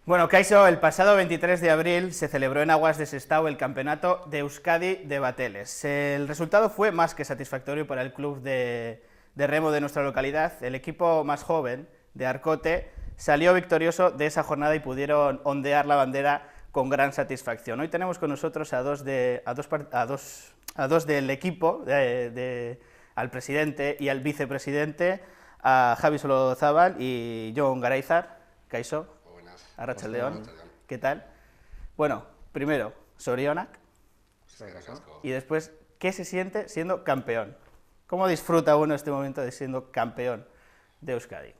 Bueno, Kaixo, el pasado 23 de abril se celebró en Aguas de Sestao el campeonato de Euskadi de bateles. El resultado fue más que satisfactorio para el club de remo de nuestra localidad. El equipo más joven, de Arcote, salió victorioso de esa jornada y pudieron ondear la bandera con gran satisfacción. Hoy tenemos con nosotros a dos del equipo, al presidente y al vicepresidente, a Javi Solozábal y Jon Garayzar. Kaixo. Arratsaldeon, ¿qué tal? Bueno, primero, Zorionak, y después, ¿qué se siente siendo campeón? ¿Cómo disfruta uno este momento de siendo campeón de Euskadi?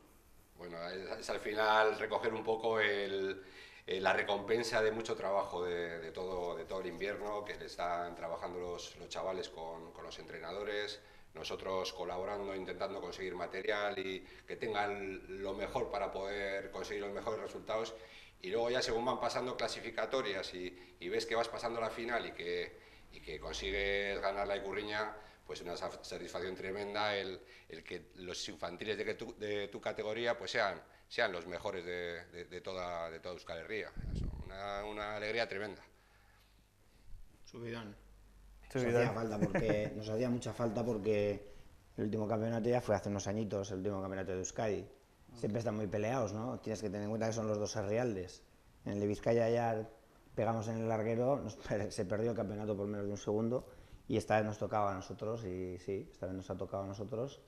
Bueno, es al final recoger un poco la recompensa de mucho trabajo de todo el invierno, que le están trabajando los chavales con los entrenadores, nosotros colaborando, intentando conseguir material y que tengan lo mejor para poder conseguir los mejores resultados. Y luego ya según van pasando clasificatorias y ves que vas pasando a la final y que consigues ganar la Icurriña, pues una satisfacción tremenda el que los infantiles de tu categoría pues sean los mejores de toda Euskal Herria. Una alegría tremenda. Subidón. Nos hacía mucha falta porque el último campeonato ya fue hace unos añitos, el último campeonato de Euskadi. Siempre están muy peleados, ¿no? Tienes que tener en cuenta que son los dos Herrialdes. En el de Vizcaya ya pegamos en el larguero, se perdió el campeonato por menos de un segundo y esta vez nos tocaba a nosotros y sí, esta vez nos ha tocado a nosotros.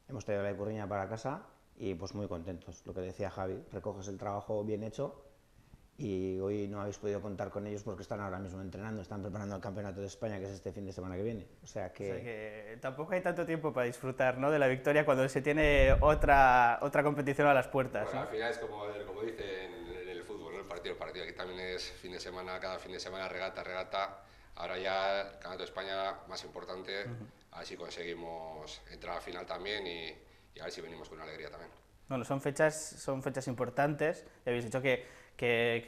Hemos traído la Icurriña para casa y pues muy contentos. Lo que decía Javi, recoges el trabajo bien hecho y hoy no habéis podido contar con ellos porque están ahora mismo entrenando, están preparando el Campeonato de España, que es este fin de semana que viene. O sea que tampoco hay tanto tiempo para disfrutar, ¿no?, de la victoria cuando se tiene otra competición a las puertas. Bueno, ¿no? al final es como dice en el fútbol, ¿no? El partido. Aquí también es fin de semana, cada fin de semana regata. Ahora ya el Campeonato de España más importante, a ver si conseguimos entrar a la final también y a ver si venimos con una alegría también. Bueno, son fechas importantes. Ya habéis dicho que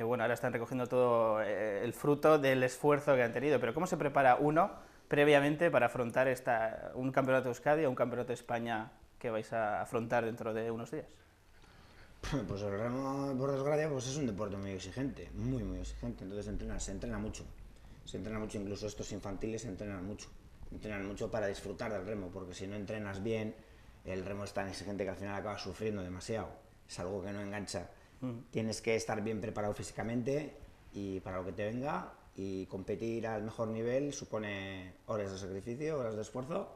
bueno, ahora están recogiendo todo el fruto del esfuerzo que han tenido, pero ¿cómo se prepara uno previamente para afrontar un campeonato de Euskadi o un campeonato de España que vais a afrontar dentro de unos días? Pues el remo, por desgracia, pues es un deporte muy exigente, muy exigente, entonces se entrena mucho, incluso estos infantiles se entrenan mucho para disfrutar del remo, porque si no entrenas bien, el remo es tan exigente que al final acabas sufriendo demasiado, es algo que no engancha. Tienes que estar bien preparado físicamente y para lo que te venga, y competir al mejor nivel supone horas de sacrificio, horas de esfuerzo.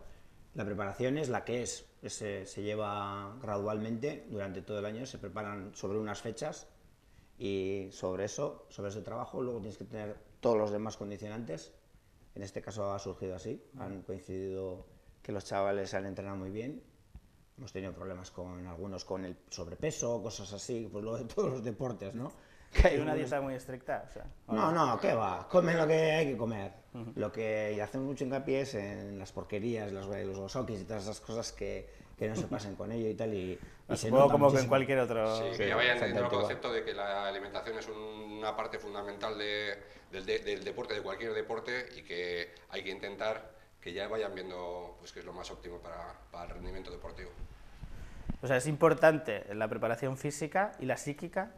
La preparación es la que es, se lleva gradualmente durante todo el año, se preparan sobre unas fechas y sobre ese trabajo luego tienes que tener todos los demás condicionantes. En este caso ha surgido así, han coincidido que los chavales se han entrenado muy bien. Hemos tenido problemas con algunos con el sobrepeso, cosas así, pues lo de todos los deportes, ¿no? ¿Hay una dieta muy estricta? O sea, no, ¿qué va? Comen lo que hay que comer. Y hacemos mucho hincapié es en las porquerías, los gosokis y todas esas cosas que no se pasen con ello y tal. Y se supongo nota como muchísimo. en cualquier otro... Sí, que ya vayan dentro del concepto de que la alimentación es una parte fundamental del deporte, de cualquier deporte, y que hay que intentar que ya vayan viendo pues, qué es lo más óptimo para el rendimiento deportivo. O sea, es importante la preparación física y la psíquica,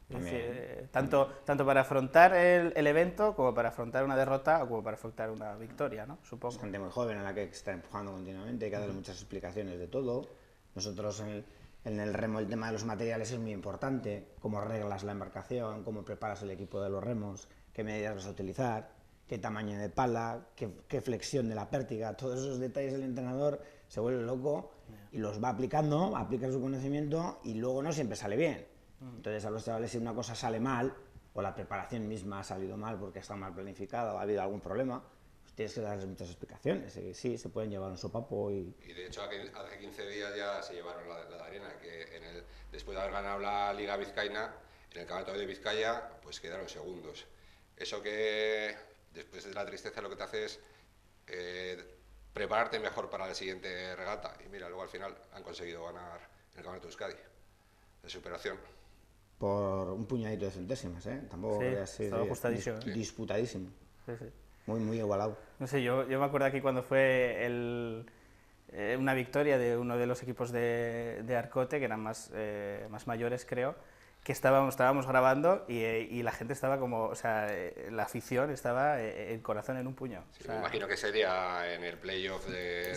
es decir, tanto para afrontar el evento como para afrontar una derrota o como para afrontar una victoria, ¿no? Supongo. Es gente muy joven a la que está empujando continuamente, hay que darle muchas explicaciones de todo. Nosotros en el remo el tema de los materiales es muy importante, cómo reglas la embarcación, cómo preparas el equipo de los remos, qué medidas vas a utilizar, qué tamaño de pala, qué flexión de la pértiga, todos esos detalles el entrenador se vuelve loco y los va aplicando, aplica su conocimiento y luego no siempre sale bien. Entonces a los chavales si una cosa sale mal o la preparación misma ha salido mal porque está mal planificada o ha habido algún problema, pues tienes que darles muchas explicaciones. Sí, se pueden llevar un sopapo Y de hecho hace 15 días ya se llevaron la de arena, que después de haber ganado la Liga Vizcaína, en el Campeonato de Vizcaya, pues quedaron segundos. Eso que después de la tristeza lo que te hace es prepararte mejor para la siguiente regata. Y mira, luego al final han conseguido ganar el Campeonato de Euskadi, de superación. Por un puñadito de centésimas, ¿eh? Tampoco estaba ajustadísimo. Disputadísimo. Sí. Muy igualado. No sé, yo me acuerdo aquí cuando fue una victoria de uno de los equipos de Arcote, que eran más mayores, creo, que estábamos grabando y la gente estaba como, o sea, la afición estaba el corazón en un puño. Sí, o sea, me imagino que sería en el playoff de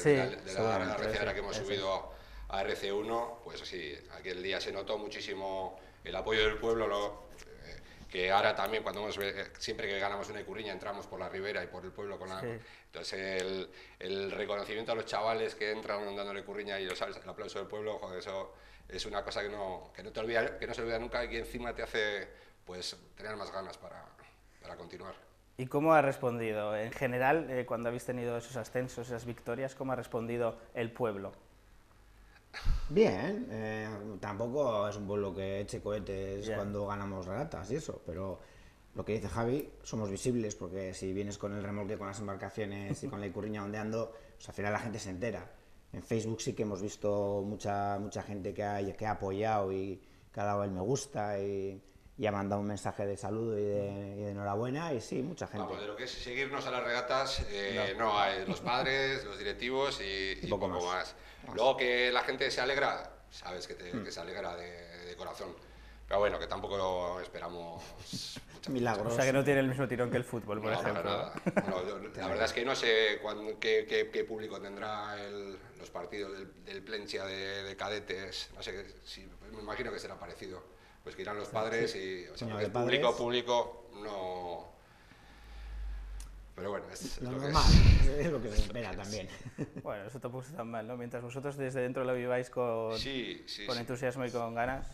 la RC que hemos subido a RC1, pues sí, aquel día se notó muchísimo el apoyo del pueblo, que ahora también siempre que ganamos una Icurriña entramos por la ribera y por el pueblo entonces el reconocimiento a los chavales que entran dándole Icurriña y el aplauso del pueblo, joder, eso es una cosa que no te olvida, que no se olvida nunca y que encima te hace pues tener más ganas para continuar. ¿Y cómo ha respondido? En general, cuando habéis tenido esos ascensos, esas victorias, ¿cómo ha respondido el pueblo? Bien, tampoco es un pueblo que eche cohetes cuando ganamos regatas y eso, pero lo que dice Javi, somos visibles porque si vienes con el remolque, con las embarcaciones y con la Icurriña ondeando, pues al final la gente se entera. En Facebook sí que hemos visto mucha gente que ha apoyado y que ha dado el me gusta y ha mandado un mensaje de saludo y de enhorabuena y sí, mucha gente. Vamos, de lo que es seguirnos a las regatas, no hay los padres, los directivos y poco más. Luego que la gente se alegra, sabes que se alegra de corazón. Pero bueno, que tampoco esperamos milagros. O sea que no tiene el mismo tirón que el fútbol, por ejemplo. Nada. La verdad es que no sé qué público tendrá los partidos del Plencia de cadetes. No sé, me imagino que será parecido. Pues que irán los padres y o sea, el público no. Pero bueno, es lo lo normal, que es lo que se espera también. Bueno, eso tampoco está tan mal, ¿no? Mientras vosotros desde dentro lo viváis con entusiasmo y con ganas.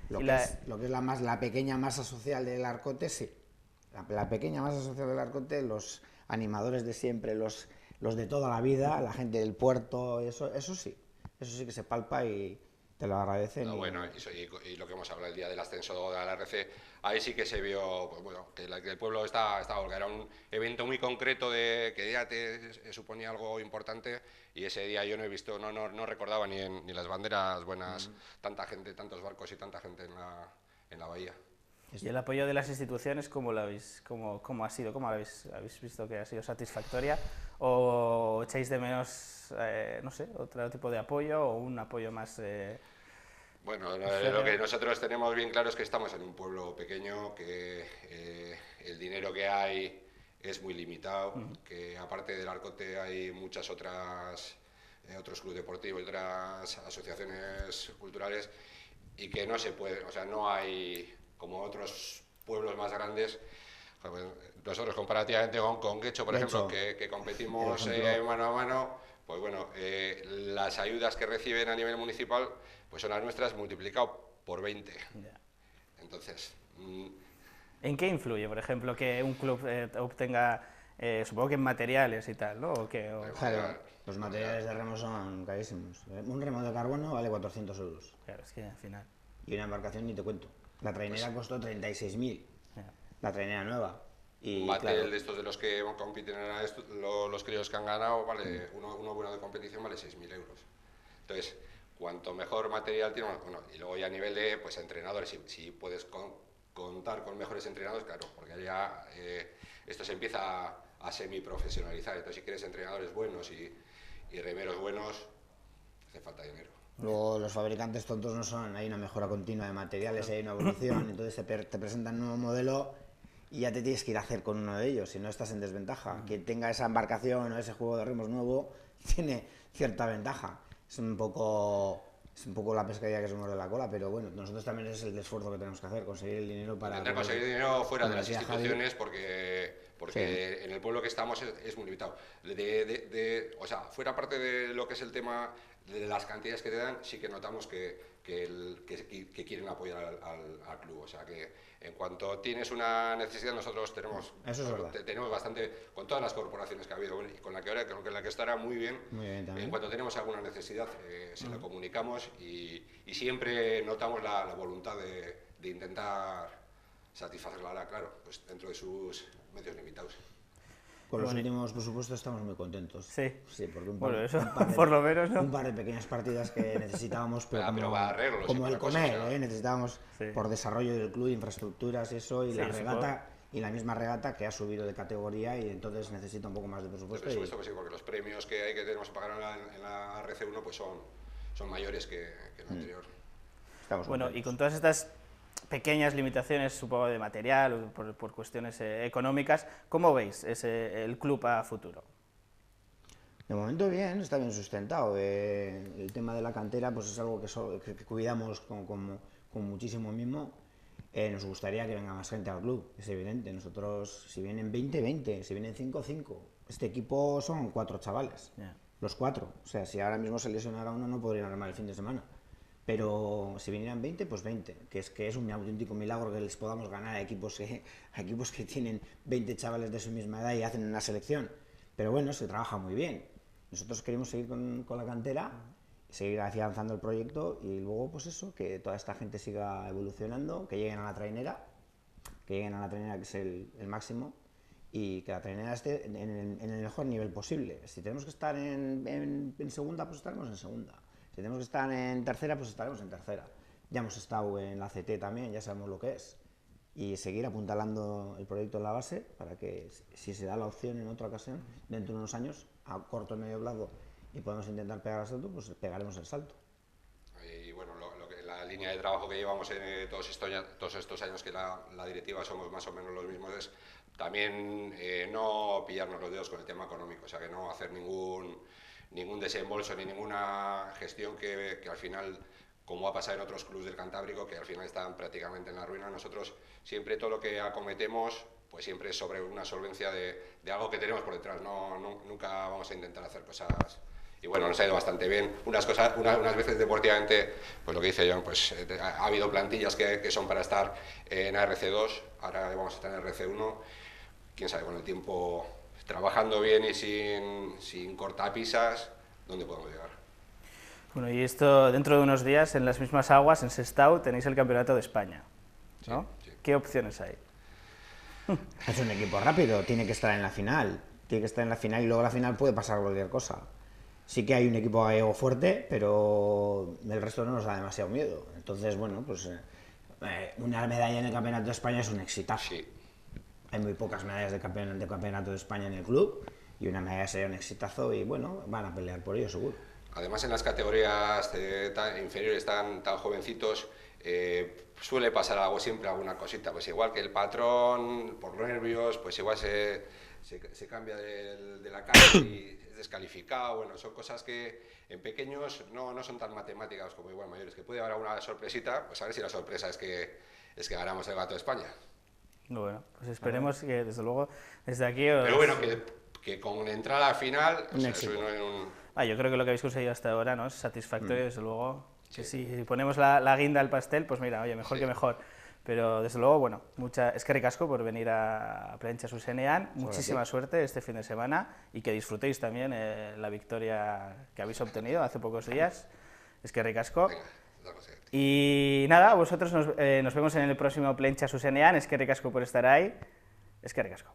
Lo que es la pequeña masa social del Arcote, sí. La pequeña masa social del Arcote, los animadores de siempre, los de toda la vida, la gente del puerto, eso sí que se palpa y te lo agradecen. No, bueno, y lo que hemos hablado el día del ascenso de la RC, ahí sí que se vio pues, bueno, que el pueblo estaba era un evento muy concreto que ya te suponía algo importante y ese día yo no he visto, no recordaba ni las banderas buenas, tanta gente, tantos barcos y tanta gente en la bahía. ¿Y el apoyo de las instituciones cómo lo habéis, cómo ha sido? ¿Cómo habéis visto que ha sido satisfactoria? ¿O echáis de menos, no sé, otro tipo de apoyo o un apoyo más...? Bueno, lo que nosotros tenemos bien claro es que estamos en un pueblo pequeño, que el dinero que hay es muy limitado, que aparte del Arcote hay muchas otros clubes deportivos y otras asociaciones culturales y que no se puede, o sea, no hay como otros pueblos más grandes. Nosotros comparativamente con Guecho, por ejemplo, que competimos mano a mano, pues bueno, las ayudas que reciben a nivel municipal pues son las nuestras multiplicado por 20. Yeah. Entonces... ¿En qué influye, por ejemplo, que un club obtenga, supongo que en materiales y tal, ¿no? Claro, los materiales de remo son carísimos. Un remo de carbono vale 400 euros. Claro, es que al final... Y una embarcación ni te cuento. La trainera costó 36.000. Yeah. La trainera nueva. Y un batel de estos de los que compiten los críos que han ganado, vale, uno bueno de competición vale 6.000 euros. Entonces, cuanto mejor material tiene, bueno, y luego ya a nivel de pues, entrenadores, si puedes contar con mejores entrenadores, claro, porque ya esto se empieza a semiprofesionalizar. Entonces, si quieres entrenadores buenos y remeros buenos, hace falta dinero. Luego los fabricantes tontos no son, hay una mejora continua de materiales, hay una evolución, entonces te presentan un nuevo modelo y ya te tienes que ir a hacer con uno de ellos, si no estás en desventaja. Quien tenga esa embarcación o ese juego de remos nuevo tiene cierta ventaja. Es un poco la pescadilla que se muerde la cola, pero bueno, nosotros también es el esfuerzo que tenemos que hacer, conseguir el dinero para... Intentar conseguir dinero fuera de las instituciones porque sí. En el pueblo que estamos es muy limitado. O sea, fuera parte de lo que es el tema de las cantidades que te dan, sí que notamos que quieren apoyar al club. O sea, que en cuanto tienes una necesidad, nosotros tenemos bastante, con todas las corporaciones que ha habido, y con la que estará muy bien en cuanto tenemos alguna necesidad, se la comunicamos y siempre notamos la voluntad de intentar satisfacerla, claro, pues dentro de sus medios limitados. Con los últimos presupuestos estamos muy contentos. Sí, porque por lo menos, ¿no? Un par de pequeñas partidas que necesitábamos, pero arreglos, como el comer, necesitábamos por desarrollo del club, infraestructuras, eso, y la regata, y la misma regata que ha subido de categoría y entonces necesita un poco más de presupuesto. Pues sí, porque los premios que tenemos que pagar en la RC1 pues son mayores que el anterior. Bueno, y con todas estas pequeñas limitaciones, supongo, de material o por cuestiones económicas. ¿Cómo veis el club a futuro? De momento bien, está bien sustentado. El tema de la cantera pues es algo que cuidamos con muchísimo mimo. Nos gustaría que venga más gente al club, es evidente. Nosotros, si vienen 20, 20, si vienen 5, 5. Este equipo son 4 chavales, los 4. O sea, si ahora mismo se lesionara uno no podrían armar el fin de semana. Pero si vinieran 20, pues 20, que es un auténtico milagro que les podamos ganar a equipos que tienen 20 chavales de su misma edad y hacen una selección. Pero bueno, se trabaja muy bien. Nosotros queremos seguir con la cantera, seguir afianzando el proyecto y luego, pues eso, que toda esta gente siga evolucionando, que lleguen a la trainera, que es el máximo, y que la trainera esté en el mejor nivel posible. Si tenemos que estar en segunda, pues estaremos en segunda. Si tenemos que estar en tercera, pues estaremos en tercera. Ya hemos estado en la CT también, ya sabemos lo que es. Y seguir apuntalando el proyecto en la base para que, si se da la opción en otra ocasión, dentro de unos años, a corto o medio plazo, y podemos intentar pegar el salto, pues pegaremos el salto. Y bueno, la línea de trabajo que llevamos en todos estos años que la directiva somos más o menos los mismos es también no pillarnos los dedos con el tema económico, o sea, que no hacer ningún desembolso ni ninguna gestión que al final, como ha pasado en otros clubes del Cantábrico, que al final están prácticamente en la ruina. Nosotros siempre todo lo que acometemos pues siempre es sobre una solvencia de algo que tenemos por detrás, nunca vamos a intentar hacer cosas. Y bueno, nos ha ido bastante bien. Unas veces deportivamente, pues lo que dice John, pues ha habido plantillas que son para estar en ARC2, ahora vamos a estar en RC1, quién sabe, con el tiempo, trabajando bien y sin cortapisas, ¿dónde podemos llegar? Bueno, y esto dentro de unos días, en las mismas aguas, en Sestao, tenéis el Campeonato de España, ¿no? Sí. ¿Qué opciones hay? Es un equipo rápido, tiene que estar en la final. Tiene que estar en la final y luego la final puede pasar cualquier cosa. Sí que hay un equipo gallego fuerte, pero el resto no nos da demasiado miedo. Entonces, bueno, pues una medalla en el Campeonato de España es un exitazo. Sí. Hay muy pocas medallas de Campeonato de España en el club y una medalla sería un exitazo y bueno, van a pelear por ello seguro. Además, en las categorías inferiores tan jovencitos, suele pasar algo siempre, alguna cosita, pues igual que el patrón, por nervios, pues igual se cambia de la calle y es descalificado. Bueno, son cosas que en pequeños no son tan matemáticas como igual mayores, que puede haber alguna sorpresita, pues a ver si la sorpresa es que ganamos el Gato de España. Bueno, pues esperemos que desde luego desde aquí... Pero bueno, que con entrada al final... yo creo que lo que habéis conseguido hasta ahora, ¿no?, es satisfactorio, desde luego. Que si ponemos la guinda al pastel, pues mira, oye, mejor que mejor. Pero desde luego, bueno, eskerrik asko por venir a Plentzia Zuzenean, muchísima suerte este fin de semana y que disfrutéis también la victoria que habéis obtenido hace pocos días. Eskerrik asko. Y nada, vosotros nos vemos en el próximo Plentzia Zuzenean. Eskerrik asko por estar ahí. Eskerrik asko.